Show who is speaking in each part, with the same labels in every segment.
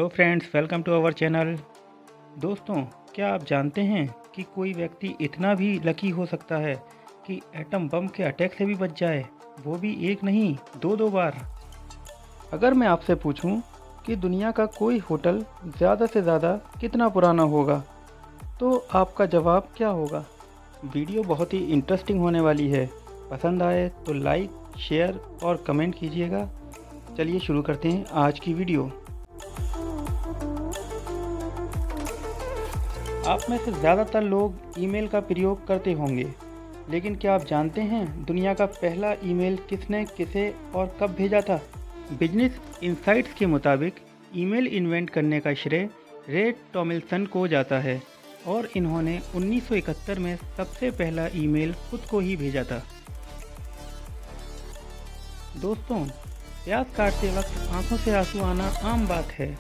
Speaker 1: Hello friends, welcome to our channel. दोस्तों, क्या आप जानते हैं कि कोई व्यक्ति इतना भी लकी हो सकता है कि एटम बम के अटैक से भी बच जाए, वो भी एक नहीं दो दो बार। अगर मैं आपसे पूछूं कि दुनिया का कोई होटल ज़्यादा से ज़्यादा कितना पुराना होगा, तो आपका जवाब क्या होगा? वीडियो बहुत ही इंटरेस्टिंग होने वाली है। पसंद आए तो लाइक, शेयर और कमेंट कीजिएगा। चलिए शुरू करते हैं आज की वीडियो। आप में से ज़्यादातर लोग ईमेल का प्रयोग करते होंगे, लेकिन क्या आप जानते हैं दुनिया का पहला ईमेल किसने, किसे और कब भेजा था? बिजनेस इनसाइट्स के मुताबिक ईमेल इन्वेंट करने का श्रेय रे टॉमिल्सन को जाता है और इन्होंने 1971 में सबसे पहला ईमेल खुद को ही भेजा था। दोस्तों, प्याज काटते वक्त आंखों से आंसू आना आम बात है,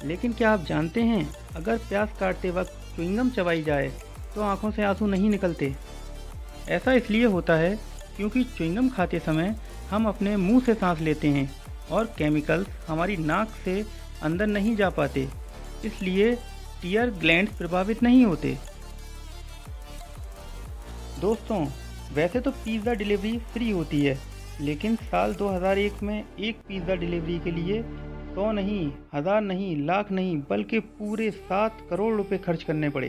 Speaker 1: लेकिन क्या आप जानते हैं अगर प्याज काटते वक्त च्युइंगम चबाई जाए तो आंखों से आंसू नहीं निकलते। ऐसा इसलिए होता है क्योंकि च्युइंगम खाते समय हम अपने मुंह से सांस लेते हैं और केमिकल्स हमारी नाक से अंदर नहीं जा पाते, इसलिए टीयर ग्लैंड्स प्रभावित नहीं होते। दोस्तों, वैसे तो पिज़्ज़ा डिलीवरी फ्री होती है, लेकिन साल 2001 में एक पिज़्ज़ा डिलीवरी के लिए 100 नहीं, 1000 नहीं, लाख नहीं, बल्कि पूरे 7 करोड़ रुपए खर्च करने पड़े।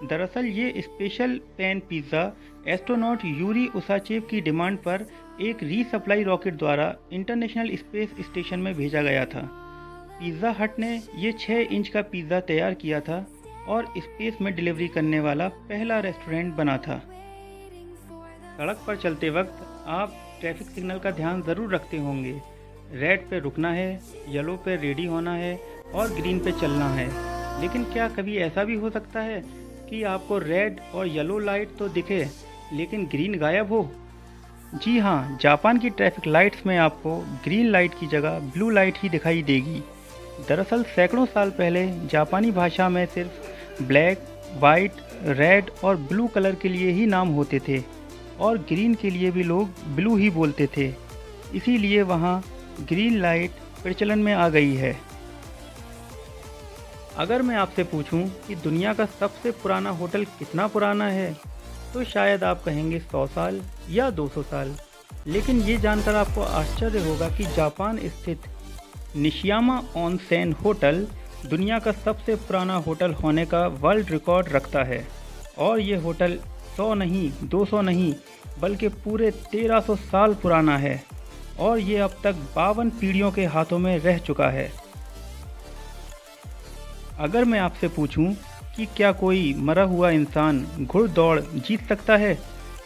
Speaker 1: दरअसल ये special pan pizza astronaut Yuri Usachev की डिमांड पर एक रीसप्लाई रॉकेट द्वारा इंटरनेशनल स्पेस स्टेशन में भेजा गया था। पिज़्ज़ा हट ने ये 6 इंच का पिज़्ज़ा तैयार किया था और स्पेस में डिलीवरी करने वाला पहला रेस्टोरेंट बना था। सड़क पर चलते वक्त आप ट्रैफिक सिग्नल का ध्यान ज़रूर रखते होंगे। रेड पे रुकना है, येलो पे रेडी होना है और ग्रीन पे चलना है। लेकिन क्या कभी ऐसा भी हो सकता है कि आपको रेड और येलो लाइट तो दिखे लेकिन ग्रीन गायब हो? जी हाँ, जापान की ट्रैफिक लाइट्स में आपको ग्रीन लाइट की जगह ब्लू लाइट ही दिखाई देगी। दरअसल सैकड़ों साल पहले जापानी भाषा में सिर्फ ब्लैक, वाइट, रेड और ब्लू कलर के लिए ही नाम होते थे और ग्रीन के लिए भी लोग ब्लू ही बोलते थे, इसीलिए वहाँ ग्रीन लाइट प्रचलन में आ गई है। अगर मैं आपसे पूछूं कि दुनिया का सबसे पुराना होटल कितना पुराना है, तो शायद आप कहेंगे 100 साल या 200 साल। लेकिन ये जानकर आपको आश्चर्य होगा कि जापान स्थित निशियामा ऑनसेन होटल दुनिया का सबसे पुराना होटल होने का वर्ल्ड रिकॉर्ड रखता है और ये होटल 100 नहीं, 200 नहीं, बल्कि पूरे 1300 साल पुराना है और ये अब तक 52 पीढ़ियों के हाथों में रह चुका है। अगर मैं आपसे पूछूं कि क्या कोई मरा हुआ इंसान घुड़दौड़ जीत सकता है,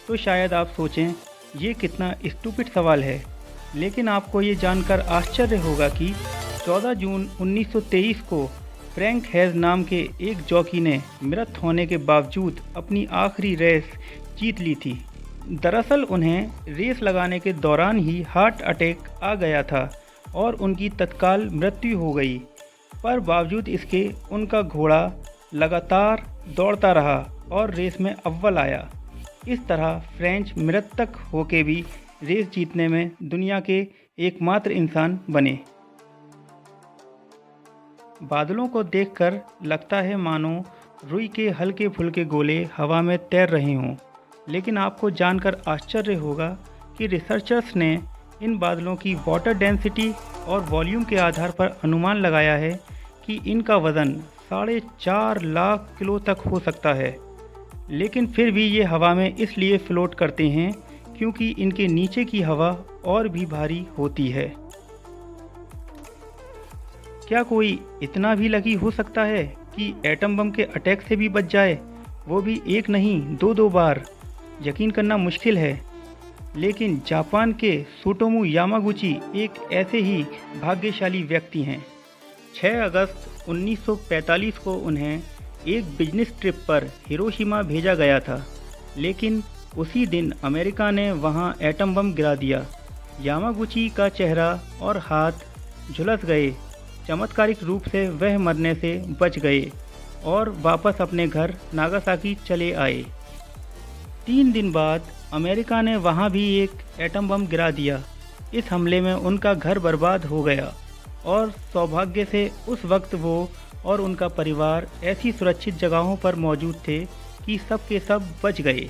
Speaker 1: तो शायद आप सोचें ये कितना स्टूपिड सवाल है। लेकिन आपको ये जानकर आश्चर्य होगा कि 14 जून 1923 को फ्रैंक हेज नाम के एक जॉकी ने मृत होने के बावजूद अपनी आखिरी रेस जीत ली थी। दरअसल उन्हें रेस लगाने के दौरान ही हार्ट अटैक आ गया था और उनकी तत्काल मृत्यु हो गई, पर बावजूद इसके उनका घोड़ा लगातार दौड़ता रहा और रेस में अव्वल आया। इस तरह फ्रेंच मृतक होके भी रेस जीतने में दुनिया के एकमात्र इंसान बने। बादलों को देखकर लगता है मानो रुई के हल्के फुल्के गोले हवा में तैर रहे हों, लेकिन आपको जानकर आश्चर्य होगा कि रिसर्चर्स ने इन बादलों की वाटर डेंसिटी और वॉल्यूम के आधार पर अनुमान लगाया है कि इनका वज़न 4.5 लाख किलो तक हो सकता है। लेकिन फिर भी ये हवा में इसलिए फ्लोट करते हैं क्योंकि इनके नीचे की हवा और भी भारी होती है। क्या कोई इतना भी लकी हो सकता है कि एटम बम के अटैक से भी बच जाए, वो भी एक नहीं दो दो बार? यकीन करना मुश्किल है, लेकिन जापान के सुटोमू यामागुची एक ऐसे ही भाग्यशाली व्यक्ति हैं। 6 अगस्त 1945 को उन्हें एक बिजनेस ट्रिप पर हिरोशिमा भेजा गया था, लेकिन उसी दिन अमेरिका ने वहां एटम बम गिरा दिया। यामागुची का चेहरा और हाथ झुलस गए। चमत्कारिक रूप से वह मरने से बच गए और वापस अपने घर नागासाकी चले आए। 3 दिन बाद अमेरिका ने वहां भी एक एटम बम गिरा दिया। इस हमले में उनका घर बर्बाद हो गया और सौभाग्य से उस वक्त वो और उनका परिवार ऐसी सुरक्षित जगहों पर मौजूद थे कि सब के सब बच गए।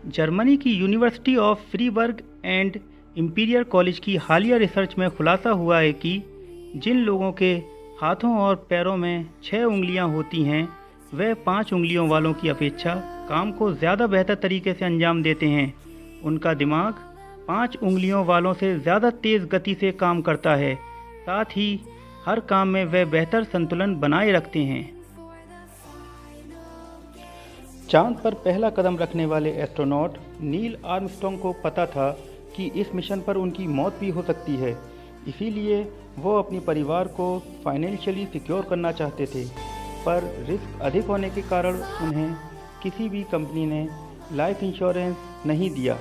Speaker 1: जर्मनी की university of Freiburg and imperial college की हालिया रिसर्च में खुलासा हुआ है कि जिन लोगों के हाथों और पैरों में 6 उंगलियां होती हैं, वे 5 उंगलियों वालों की अपेक्षा काम को ज़्यादा बेहतर तरीके से अंजाम देते हैं। उनका दिमाग 5 उंगलियों वालों से ज़्यादा तेज़ गति से काम करता है, साथ ही हर काम में वे बेहतर संतुलन बनाए रखते हैं। चांद पर पहला कदम रखने वाले एस्ट्रोनॉट नील आर्मस्ट्रॉन्ग को पता था कि इस मिशन पर उनकी मौत भी हो सकती है, इसीलिए वो अपने परिवार को फाइनेंशियली सिक्योर करना चाहते थे, पर रिस्क अधिक होने के कारण उन्हें किसी भी कंपनी ने लाइफ इंश्योरेंस नहीं दिया।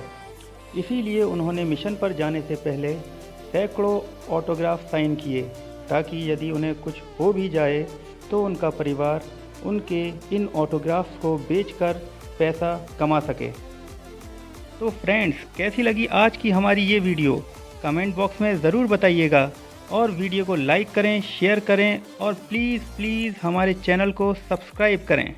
Speaker 1: इसीलिए उन्होंने मिशन पर जाने से पहले सैकड़ों ऑटोग्राफ साइन किए, ताकि यदि उन्हें कुछ हो भी जाए तो उनका परिवार उनके इन ऑटोग्राफ्स को बेचकर पैसा कमा सके। तो फ्रेंड्स, कैसी लगी आज की हमारी ये वीडियो? कमेंट बॉक्स में ज़रूर बताइएगा और वीडियो को लाइक करें, शेयर करें और प्लीज़ हमारे चैनल को सब्सक्राइब करें।